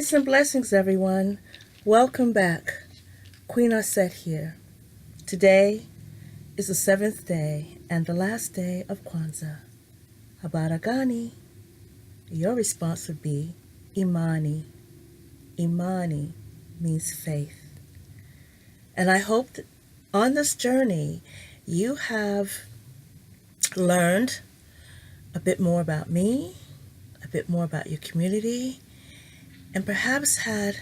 Peace and blessings, everyone. Welcome back. Queen Auset here. Today is the 7th day and the last day of Kwanzaa. Habari Gani. Your response would be Imani. Imani means faith. And I hope that on this journey you have learned a bit more about me, a bit more about your community, and perhaps had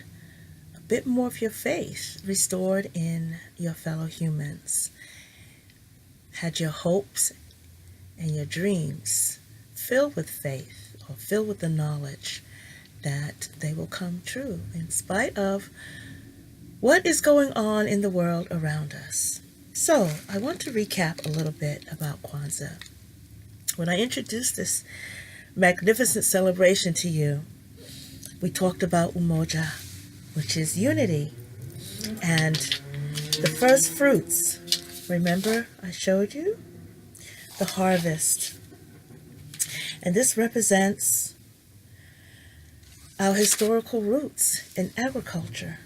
a bit more of your faith restored in your fellow humans. Had your hopes and your dreams filled with faith or filled with the knowledge that they will come true in spite of what is going on in the world around us. So I want to recap a little bit about Kwanzaa. When I introduced this magnificent celebration to you, we talked about umoja, which is unity, and the first fruits. Remember I showed you the harvest, and this represents our historical roots in agriculture.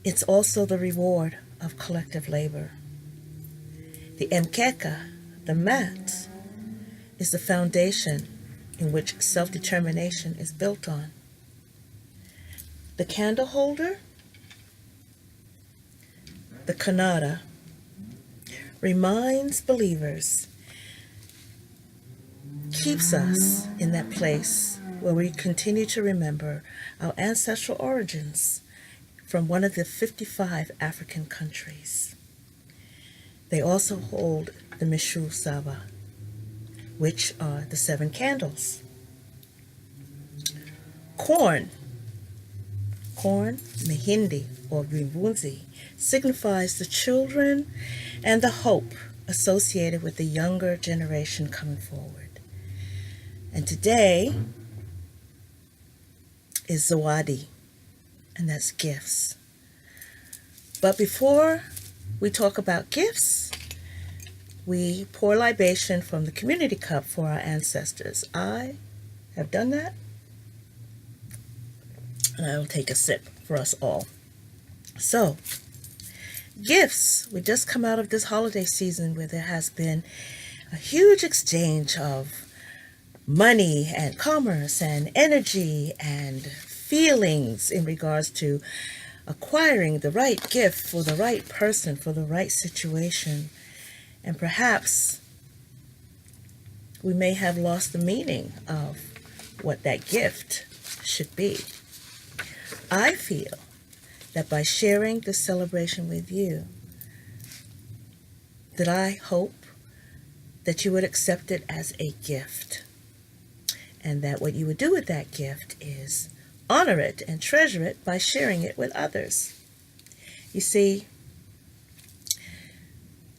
It's also the reward of collective labor. The mkeka, the mat, is the foundation in which self-determination is built on. The candle holder, the kanada, reminds believers, keeps us in that place where we continue to remember our ancestral origins from one of the 55 African countries. They also hold the Mishu Saba, which are the 7 candles. Corn, Mahindi or Rivunzi, signifies the children and the hope associated with the younger generation coming forward. And today is Zawadi, and that's gifts. But before we talk about gifts, we pour libation from the community cup for our ancestors. I have done that, and I will take a sip for us all. So, gifts. We just come out of this holiday season where there has been a huge exchange of money and commerce and energy and feelings in regards to acquiring the right gift for the right person, for the right situation. And perhaps we may have lost the meaning of what that gift should be. I feel that by sharing this celebration with you, that I hope that you would accept it as a gift, and that what you would do with that gift is honor it and treasure it by sharing it with others. You see,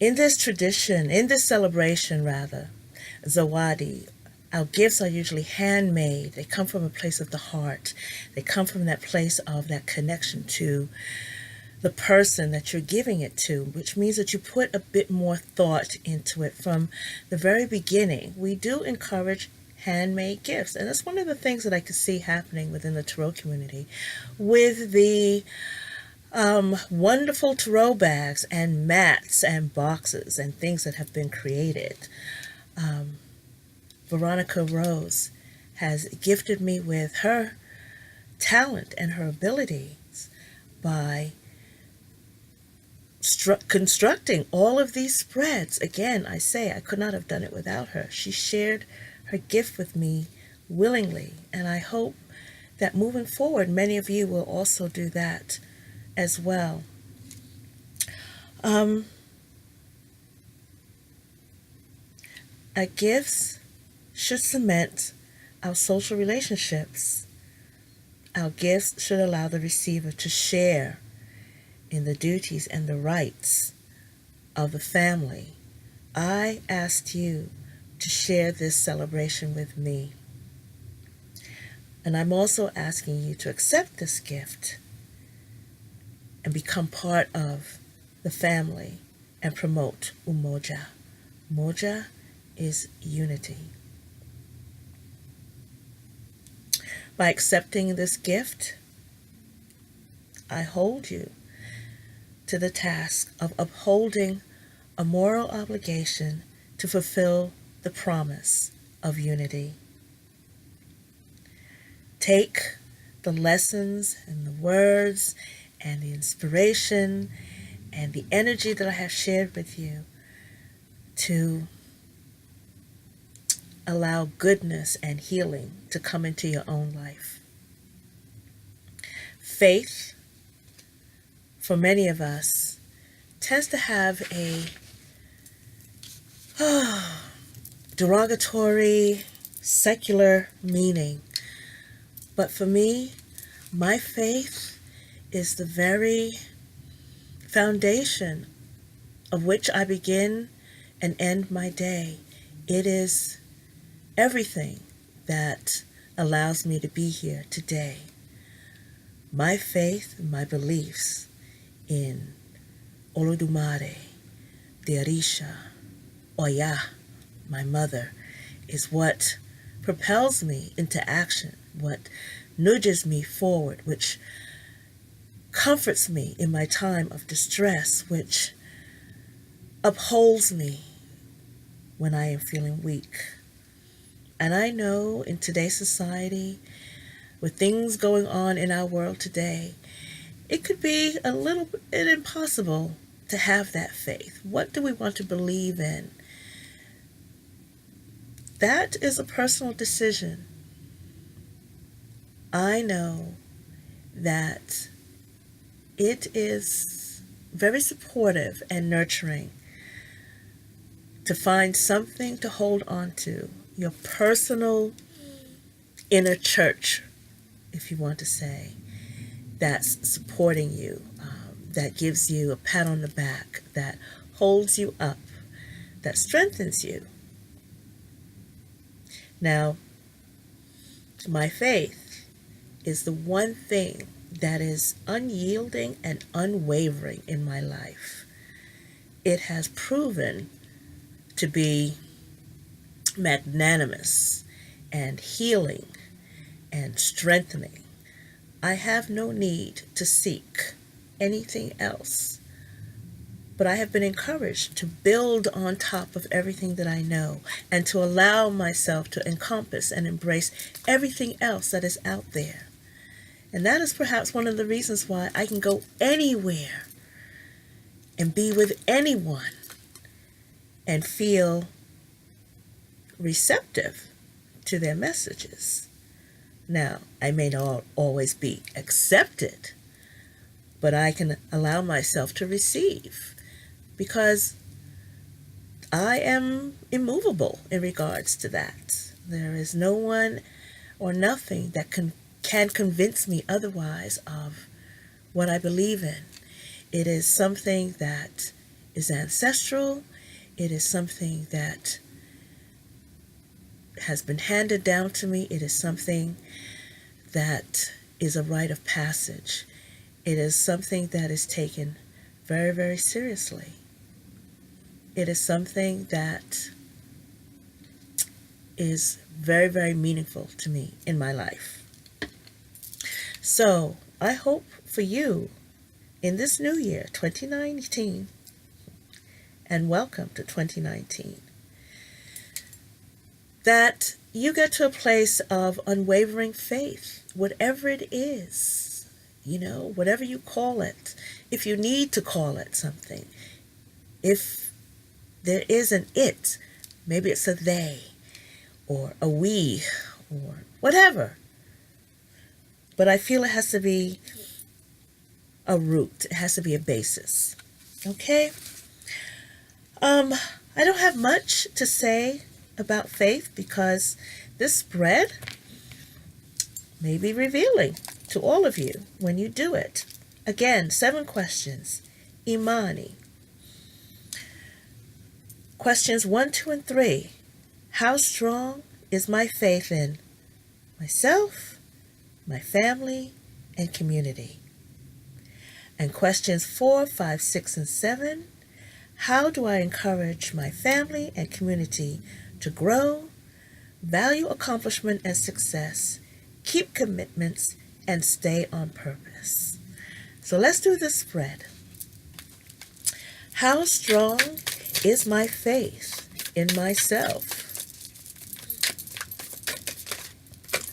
in this tradition, in this celebration rather, Zawadi, our gifts are usually handmade. They come from a place of the heart. They come from that place of that connection to the person that you're giving it to, which means that you put a bit more thought into it from the very beginning. We do encourage handmade gifts, and that's one of the things that I could see happening within the tarot community with the wonderful tarot bags and mats and boxes and things that have been created. Veronica Rose has gifted me with her talent and her abilities by constructing all of these spreads. Again, I say I could not have done it without her. She shared her gift with me willingly, and I hope that moving forward, many of you will also do that as well. Our gifts should cement our social relationships. Our gifts should allow the receiver to share in the duties and the rights of the family. I asked you to share this celebration with me. And I'm also asking you to accept this gift and become part of the family and promote umoja. Umoja is unity. By accepting this gift, I hold you to the task of upholding a moral obligation to fulfill the promise of unity. Take the lessons and the words and the inspiration and the energy that I have shared with you to allow goodness and healing to come into your own life. Faith, for many of us, tends to have a derogatory, secular meaning. But for me, my faith is the very foundation of which I begin and end my day. It is everything that allows me to be here today. My faith, my beliefs in Olodumare, the Orisha, Oya, my mother, is what propels me into action, what nudges me forward, which comforts me in my time of distress, which upholds me when I am feeling weak. And I know in today's society, with things going on in our world today, it could be a little bit impossible to have that faith. What do we want to believe in? That is a personal decision. I know that it is very supportive and nurturing to find something to hold on to, your personal inner church, if you want to say, that's supporting you, that gives you a pat on the back, that holds you up, that strengthens you. Now, my faith is the one thing that is unyielding and unwavering in my life. It has proven to be magnanimous and healing and strengthening. I have no need to seek anything else, but I have been encouraged to build on top of everything that I know and to allow myself to encompass and embrace everything else that is out there. And that is perhaps one of the reasons why I can go anywhere and be with anyone and feel receptive to their messages. Now, I may not always be accepted, but I can allow myself to receive because I am immovable in regards to that. There is no one or nothing that can convince me otherwise of what I believe in. It is something that is ancestral. It is something that has been handed down to me. It is something that is a rite of passage. It is something that is taken very, very seriously. It is something that is very, very meaningful to me in my life. So I hope for you in this new year, 2019, and welcome to 2019, that you get to a place of unwavering faith, whatever it is, whatever you call it, if you need to call it something. If there is an it, maybe it's a they, or a we, or whatever. But I feel it has to be a root. It has to be a basis. Okay? I don't have much to say about faith because this spread may be revealing to all of you when you do it. Again, 7 questions. Imani. Questions 1, 2, and 3. How strong is my faith in myself, my family, and community? And questions 4, 5, 6, and 7. How do I encourage my family and community to grow, value accomplishment and success, keep commitments, and stay on purpose. So let's do this spread. How strong is my faith in myself?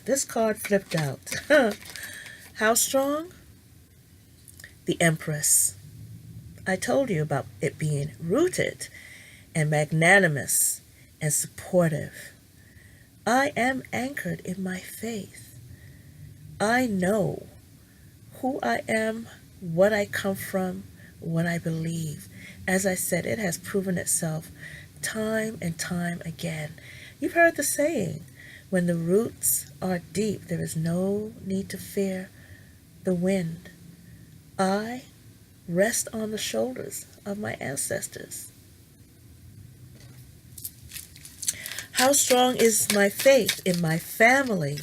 This card flipped out. How strong? The Empress. I told you about it being rooted and magnanimous and supportive. I am anchored in my faith. I know who I am, what I come from, what I believe. As I said, it has proven itself time and time again. You've heard the saying, when the roots are deep, there is no need to fear the wind. I rest on the shoulders of my ancestors. How strong is my faith in my family?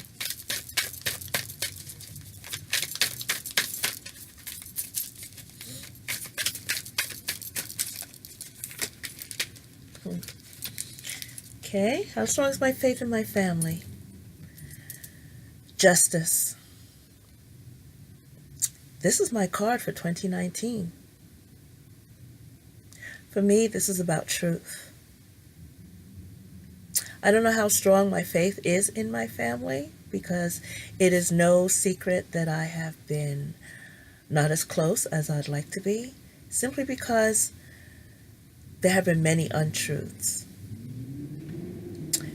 Okay, how strong is my faith in my family? Justice. This is my card for 2019. For me, this is about truth. I don't know how strong my faith is in my family, because it is no secret that I have been not as close as I'd like to be, simply because there have been many untruths.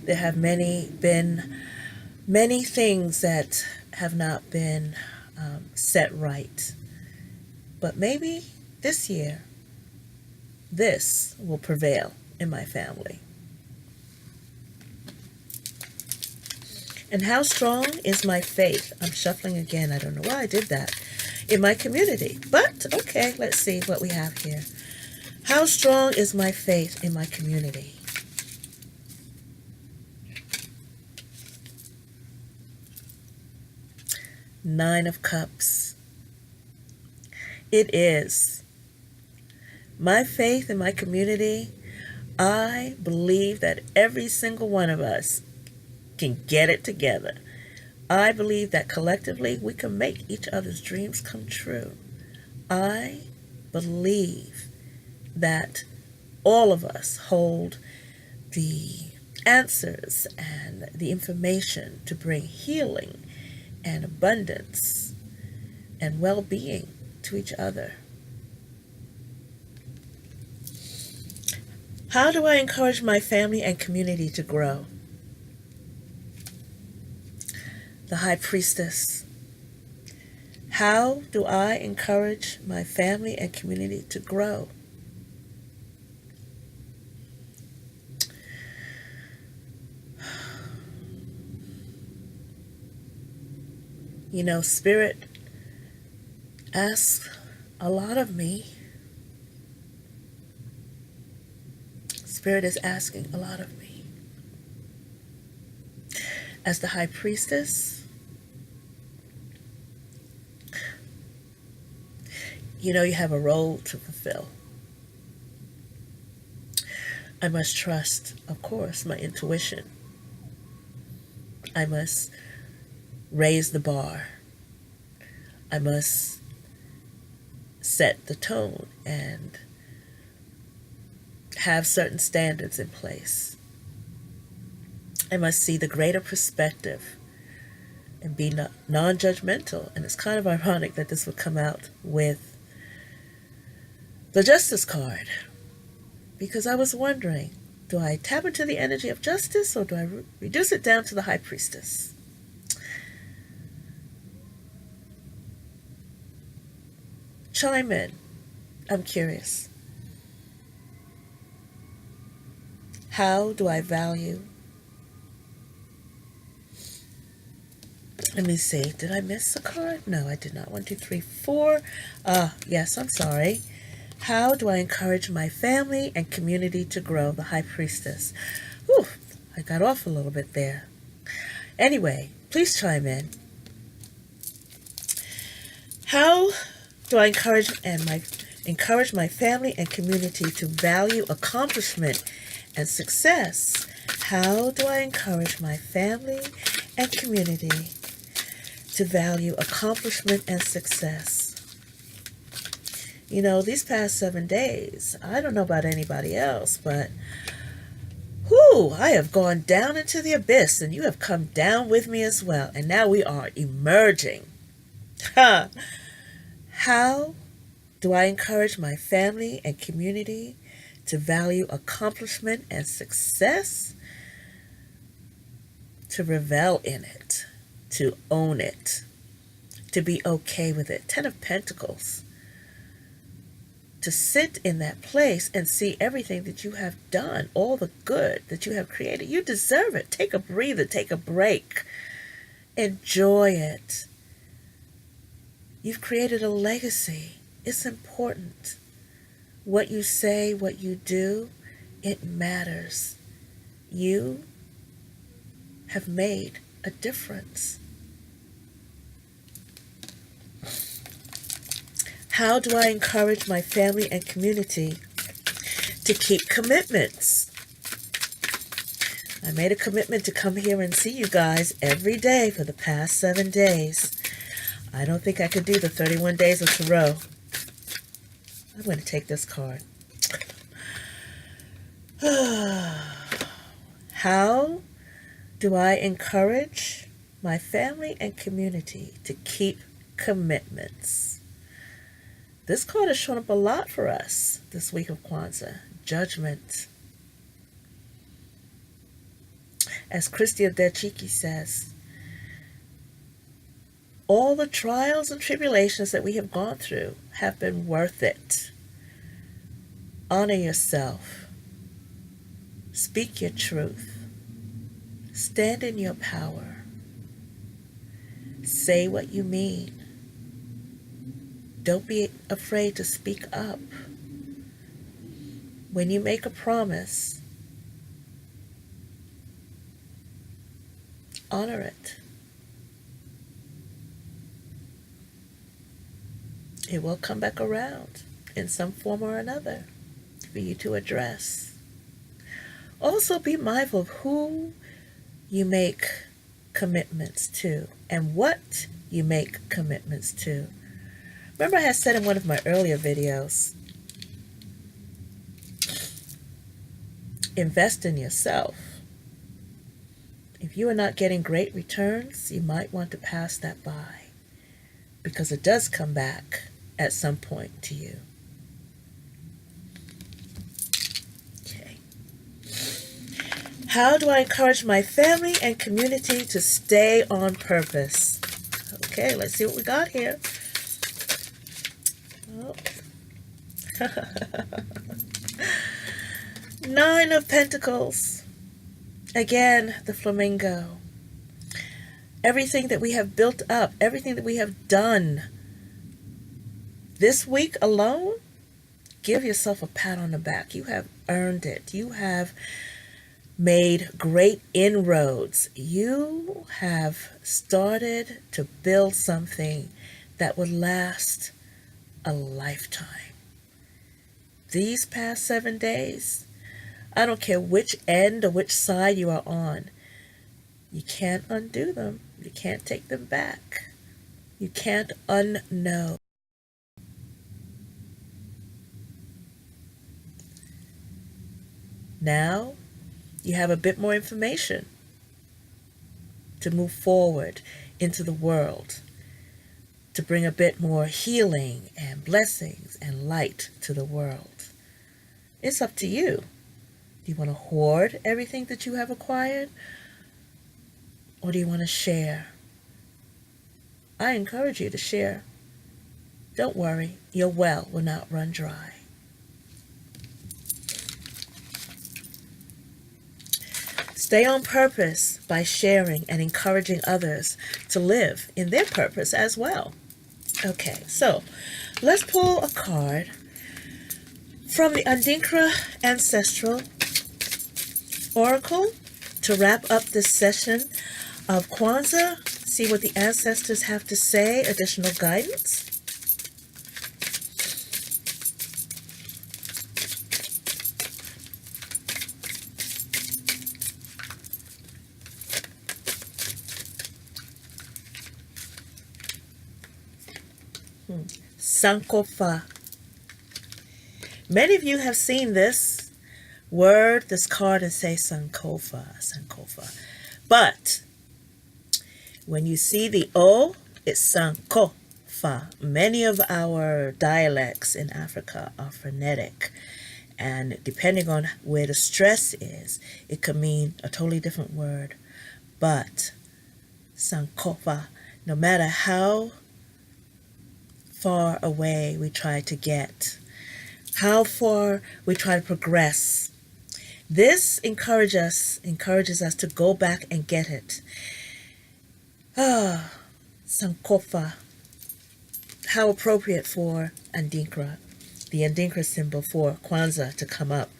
There have been many things that have not been set right. But maybe this year, this will prevail in my family. And how strong is my faith? I'm shuffling again. I don't know why I did that. In my community. But, okay, let's see what we have here. How strong is my faith in my community? Nine of Cups. It is. My faith in my community, I believe that every single one of us can get it together. I believe that collectively we can make each other's dreams come true. I believe that all of us hold the answers and the information to bring healing and abundance and well-being to each other. How do I encourage my family and community to grow? The High Priestess. How do I encourage my family and community to grow? You know, Spirit asks a lot of me. Spirit is asking a lot of me. As the High Priestess, you know, you have a role to fulfill. I must trust, of course, my intuition. I must raise the bar. I must set the tone and have certain standards in place. I must see the greater perspective and be non-judgmental. And it's kind of ironic that this would come out with the Justice card, because I was wondering, do I tap into the energy of justice, or do I reduce it down to the High Priestess? Chime in. I'm curious. How do I value? Let me see. Did I miss a card? No, I did not. 1, 2, 3, 4. Yes, I'm sorry. How do I encourage my family and community to grow? The High Priestess. Whew, I got off a little bit there. Anyway, please chime in. How do I encourage my family and community to value accomplishment and success? How do I encourage my family and community to value accomplishment and success. You know, these past 7 days, I don't know about anybody else, but I have gone down into the abyss, and you have come down with me as well. And now we are emerging. How do I encourage my family and community to value accomplishment and success? To revel in it, to own it, to be okay with it. 10 of Pentacles. To sit in that place and see everything that you have done, all the good that you have created. You deserve it. Take a breather, take a break. Enjoy it. You've created a legacy. It's important. What you say, what you do, it matters. You have made a difference. How do I encourage my family and community to keep commitments? I made a commitment to come here and see you guys every day for the past 7 days. I don't think I could do the 31 days of Tarot. I'm going to take this card. How do I encourage my family and community to keep commitments? This card has shown up a lot for us this week of Kwanzaa. Judgment. As Christy of Dechiki says, all the trials and tribulations that we have gone through have been worth it. Honor yourself. Speak your truth. Stand in your power. Say what you mean. Don't be afraid to speak up. When you make a promise, honor it. It will come back around in some form or another for you to address. Also, be mindful of who you make commitments to and what you make commitments to. Remember, I had said in one of my earlier videos, invest in yourself. If you are not getting great returns, you might want to pass that by, because it does come back at some point to you. Okay. How do I encourage my family and community to stay on purpose? Okay, let's see what we got here. Oh. 9 of Pentacles. Again, the flamingo. Everything that we have built up, everything that we have done this week alone, give yourself a pat on the back. You have earned it. You have made great inroads. You have started to build something that would last a lifetime. These past 7 days, I don't care which end or which side you are on, you can't undo them. You can't take them back. You can't unknow. Now, you have a bit more information to move forward into the world, to bring a bit more healing and blessings and light to the world. It's up to you. Do you want to hoard everything that you have acquired? Or do you want to share? I encourage you to share. Don't worry, your well will not run dry. Stay on purpose by sharing and encouraging others to live in their purpose as well. Okay, so let's pull a card from the Adinkra Ancestral Oracle to wrap up this session of Kwanzaa. See what the ancestors have to say, additional guidance. Sankofa. Many of you have seen this word, this card, and say Sankofa, Sankofa. But when you see the O, it's Sankofa. Many of our dialects in Africa are phonetic. And depending on where the stress is, it could mean a totally different word. But Sankofa, no matter how far away we try to get, how far we try to progress, this encourages us to go back and get it. Ah, Sankofa. How appropriate for Adinkra, the Adinkra symbol for Kwanzaa to come up.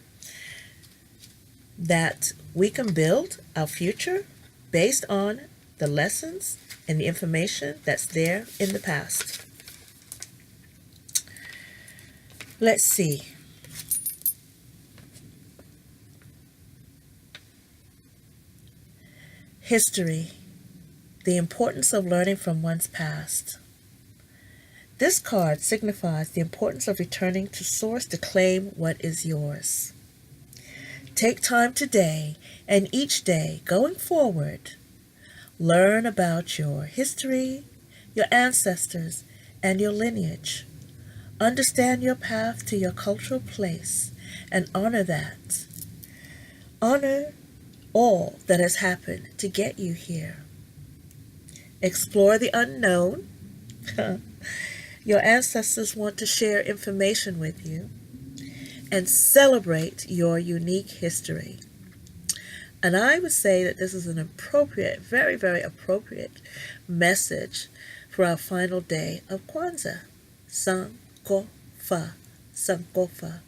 That we can build our future based on the lessons and the information that's there in the past. Let's see. History. The importance of learning from one's past. This card signifies the importance of returning to source to claim what is yours. Take time today and each day going forward. Learn about your history, your ancestors, and your lineage. Understand your path to your cultural place and honor that. Honor all that has happened to get you here. Explore the unknown. Your ancestors want to share information with you, and celebrate your unique history. And I would say that this is an appropriate, very, very appropriate message for our final day of Kwanzaa. Sankofa, Sankofa.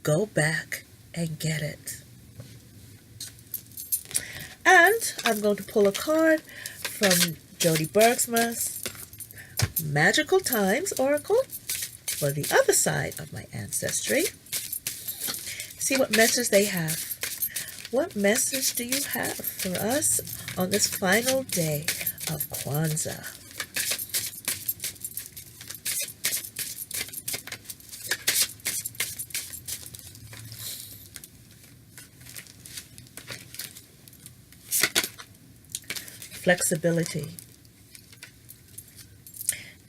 Go back and get it. And I'm going to pull a card from Jody Bergsma's Magical Times Oracle for the other side of my ancestry. See what message they have. What message do you have for us on this final day of Kwanzaa? Flexibility.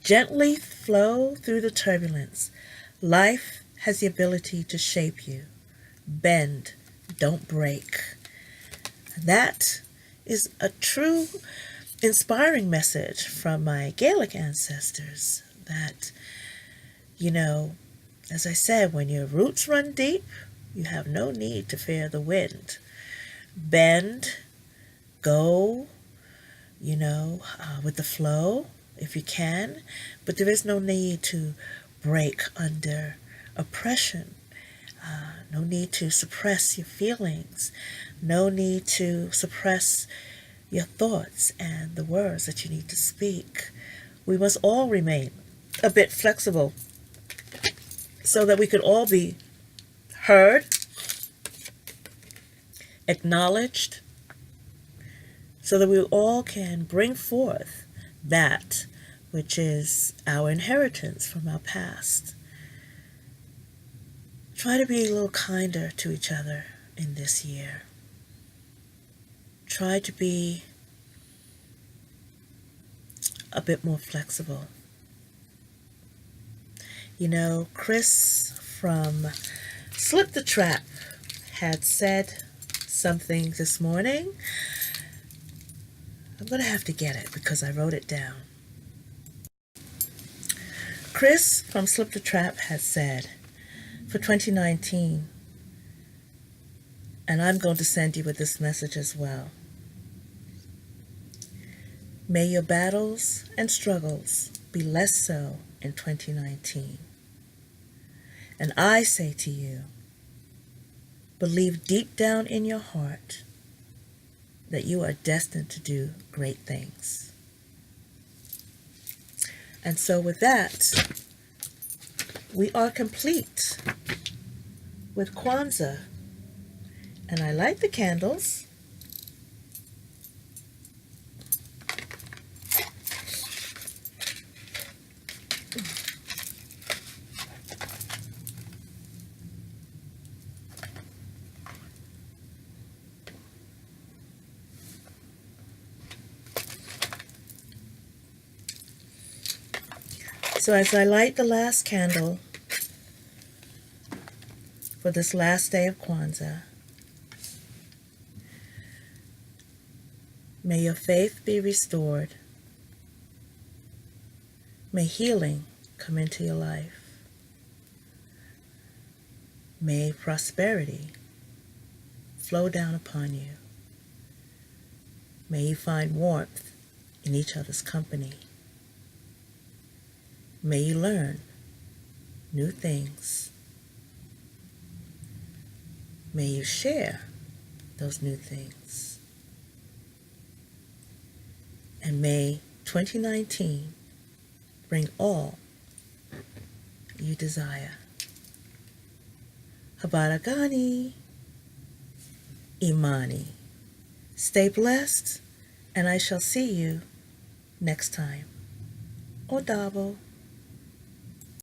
Gently flow through the turbulence. Life has the ability to shape you. Bend, don't break. That is a true inspiring message from my Gaelic ancestors that, as I said, when your roots run deep, you have no need to fear the wind. Bend, go, with the flow if you can, but there is no need to break under oppression. No need to suppress your feelings. No need to suppress your thoughts and the words that you need to speak. We must all remain a bit flexible so that we could all be heard, acknowledged, so that we all can bring forth that which is our inheritance from our past. Try to be a little kinder to each other in this year. Try to be a bit more flexible. Chris from Slip the Trap had said something this morning. I'm going to have to get it because I wrote it down. Chris from Slip the Trap had said, for 2019, and I'm going to send you with this message as well. May your battles and struggles be less so in 2019. And I say to you, believe deep down in your heart that you are destined to do great things. And so with that, we are complete with Kwanzaa. And I light the candles. So as I light the last candle for this last day of Kwanzaa, may your faith be restored. May healing come into your life. May prosperity flow down upon you. May you find warmth in each other's company. May you learn new things. May you share those new things. And may 2019 bring all you desire. Habari Gani, Imani. Stay blessed, and I shall see you next time. Odabo.